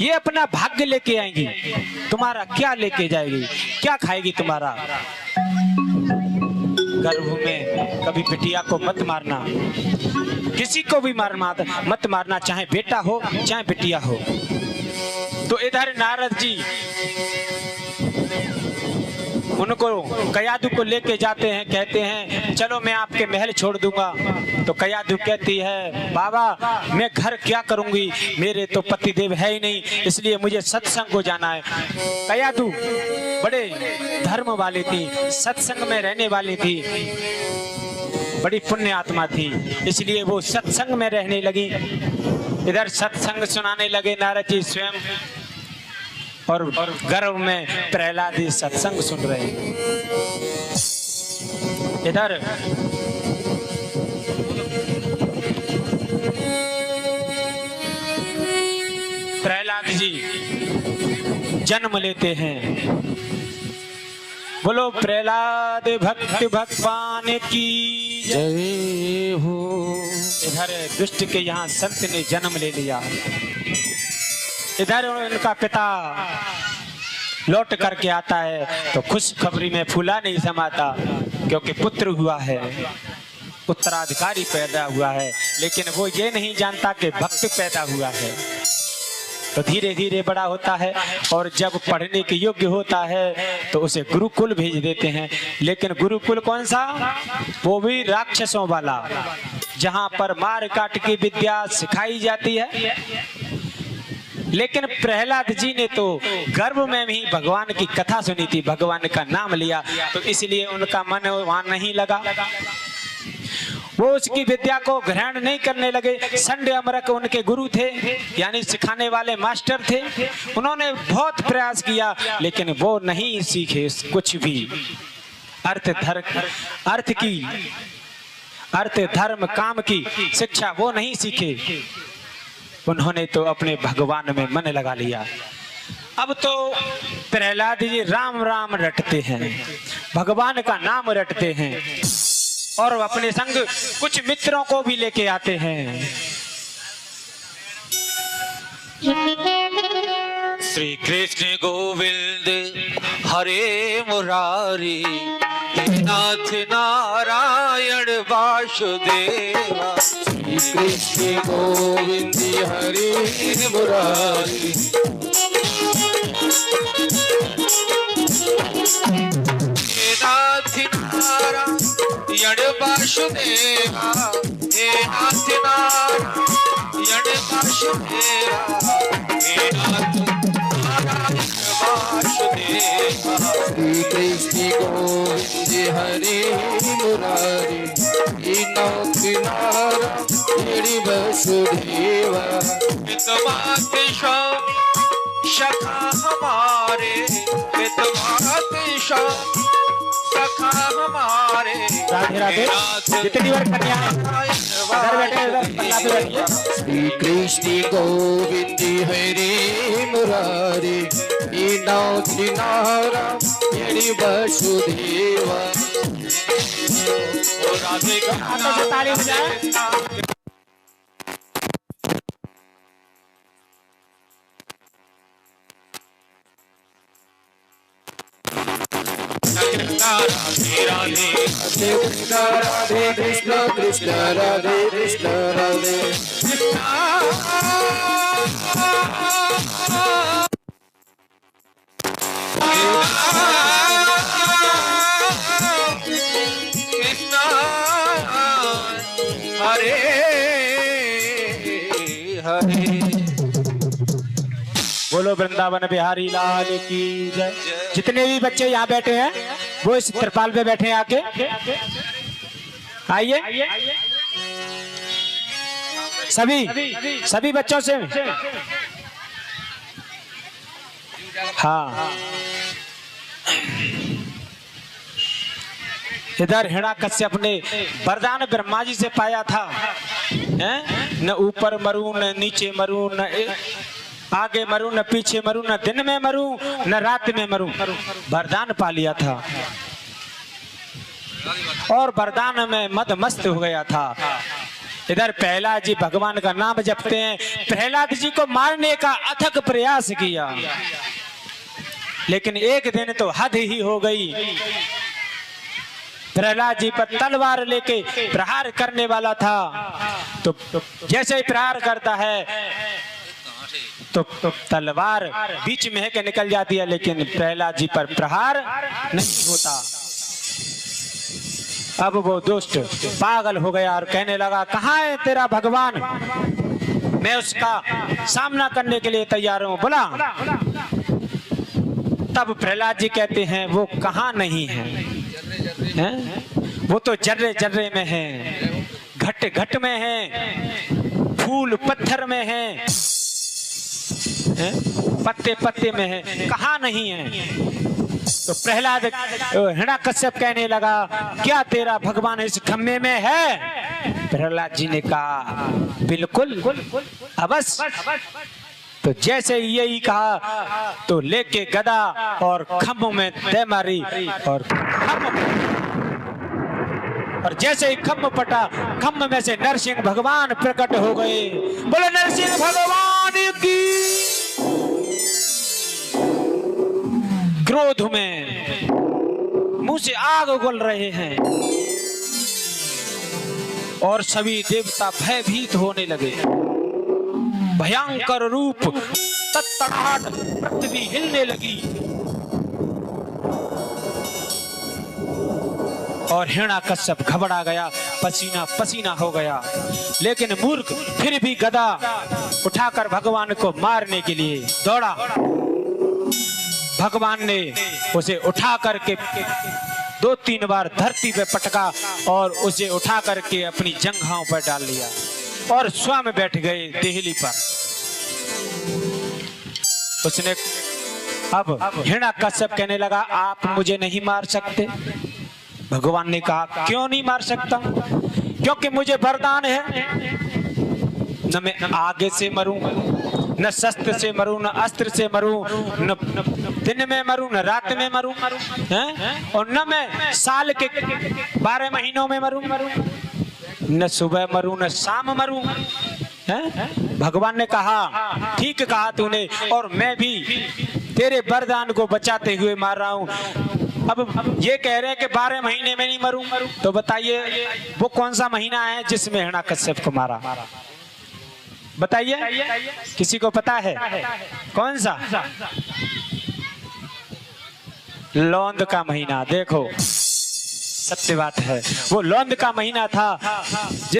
ये अपना भाग्य लेके आएंगी, तुम्हारा क्या लेके जाएगी, क्या खाएगी तुम्हारा। गर्भ में कभी बिटिया को मत मारना, किसी को भी मत मारना, चाहे बेटा हो चाहे बिटिया हो। तो इधर नारद जी उनको कयाधु को लेके जाते हैं, कहते हैं चलो मैं आपके महल छोड़ दूंगा। तो कयाधु कहती है बाबा मैं घर क्या करूंगी, मेरे तो पतिदेव है ही नहीं, इसलिए मुझे सत्संग को जाना है। कयाधु बड़े धर्म वाली थी, सत्संग में रहने वाली थी, बड़ी पुण्य आत्मा थी, इसलिए वो सत्संग में रहने लगी। इधर सत्संग सुनाने लगे नारद जी स्वयं, और गर्भ में प्रहलाद जी सत्संग सुन रहे हैं। इधर प्रहलाद जी जन्म लेते हैं। बोलो प्रहलाद भक्त भगवान की जय हो। इधर दुष्ट के यहाँ संत ने जन्म ले लिया। इधर उनका पिता लौट करके आता है तो खुशखबरी में फूला नहीं समाता, क्योंकि पुत्र हुआ है, उत्तराधिकारी पैदा हुआ है, लेकिन वो ये नहीं जानता कि भक्त पैदा हुआ है। तो धीरे धीरे बड़ा होता है और जब पढ़ने के योग्य होता है तो उसे गुरुकुल भेज देते हैं। लेकिन गुरुकुल कौन सा? वो भी राक्षसों वाला, जहां पर मार काट की विद्या सिखाई जाती है। लेकिन प्रहलाद जी ने तो गर्भ में ही भगवान की कथा सुनी थी, भगवान का नाम लिया, तो इसलिए उनका मन वहां नहीं लगा। वो उसकी विद्या को ग्रहण नहीं करने लगे। संडे अमरक उनके गुरु थे, यानी सिखाने वाले मास्टर थे। उन्होंने बहुत प्रयास किया लेकिन वो नहीं सीखे कुछ भी। अर्थ धर्म काम की शिक्षा वो नहीं सीखे। उन्होंने तो अपने भगवान में मन लगा लिया। अब तो प्रहलाद जी राम राम रटते हैं, भगवान का नाम रटते हैं, और अपने संग कुछ मित्रों को भी लेके आते हैं। श्री कृष्ण गोविंद हरे मुरारी, नाथ नारायण वासुदेवा। श्री कृष्ण गोविंद हरे मुरारी, नाथ नारायण वासुदेवा, हे नाथ नारायण वासुदेवा, हे नाथ नारायण वासुदेवा। श्री कृष्ण गोविंद हरे मुरारी, नाथ नारायण वासुदेवा। पितमात सखा हमारे, पितमात सखा हमारे। राधे राधे। जितनी बार कन्या श्री कृष्ण गोविंद हरे मुरारी, नाथ नारायण वासुदेवा। राधे ताली बजाए। राधे राधे राधे कृष्ण कृष्ण राधे कृष्ण राधे कृष्ण। हरे हरे। बोलो वृंदावन बिहारी लाल की जय। जितने भी बच्चे यहाँ बैठे हैं वो इस त्रिपाल पे बैठे हैं, आके आइए सभी बच्चों से। हाँ, इधर हिरण्याकश्यप ने वरदान ब्रह्मा जी से पाया था, न ऊपर मरूं न नीचे मरूं, न आगे मरूं न पीछे मरूं, न दिन में मरूं न रात में मरूं। वरदान पा लिया था और वरदान में मद मस्त हो गया था। इधर प्रहलाद जी भगवान का नाम जपते हैं। प्रहलाद जी को मारने का अथक प्रयास किया, लेकिन एक दिन तो हद ही हो गई। प्रहलाद जी पर तलवार लेके प्रहार करने वाला था, तो जैसे ही प्रहार करता है तो तलवार बीच में है कि निकल जाती है, लेकिन प्रहलाद जी पर प्रहार नहीं होता। अब वो दुष्ट पागल हो गया और कहने लगा, कहाँ है तेरा भगवान, मैं उसका सामना करने के लिए तैयार हूं, बुला। तब प्रहलाद जी कहते हैं, वो कहाँ नहीं है, हैं? वो तो जर्रे जर्रे में है, घट घट में है, फूल पत्थर में है, पत्ते पत्ते में है, कहाँ नहीं है। तो प्रहलाद हिरण्यकश्यप कहने लगा, क्या तेरा भगवान इस खम्भे में है? प्रहलाद जी ने कहा, बिल्कुल अवश्य। तो जैसे यही कहा तो लेके गदा और खम्भ में दे मारी, और जैसे ही खम्भ पटा, खम्भ में से नरसिंह भगवान प्रकट हो गए। बोले नरसिंह भगवान की। क्रोध में मुंह से आग उगल रहे हैं और सभी देवता भयभीत होने लगे। भयंकर रूप, तड़तड़ाहट, पृथ्वी हिलने लगी और हिरण्यकश्यप घबरा गया, पसीना पसीना हो गया। लेकिन मूर्ख फिर भी गदा उठाकर भगवान को मारने के लिए दौड़ा। भगवान ने उसे उठा करके 2-3 बार धरती पे पटका और उसे उठा करके अपनी जंघाओं पर डाल लिया और स्वयं बैठ गए देहली पर। उसने अब हिरण्यकश्यप कहने लगा, आप मुझे नहीं मार सकते। भगवान ने कहा, क्यों नहीं मार सकता? क्योंकि मुझे वरदान है, न मैं आगे से मरूं, न शस्त्र से मरूं, न अस्त्र से मरूं, न दिन में मरूं, न रात में मरूं, हैं? और न मैं साल के 12 महीनों में मरूं, न सुबह मरूं, न शाम मरूं, हैं? भगवान ने कहा, ठीक कहा तूने, और मैं भी तेरे वरदान को बचाते हुए मार रहा हूं। अब ये कह रहे हैं कि 12 महीने में नहीं मरूं, तो बताइए वो कौन सा महीना है जिसमें हिरण्यकश्यप को मारा? बताइए, किसी को पता है कौन सा? लौंद का महीना। देखो, सत्य बात है, वो लौंद का महीना था।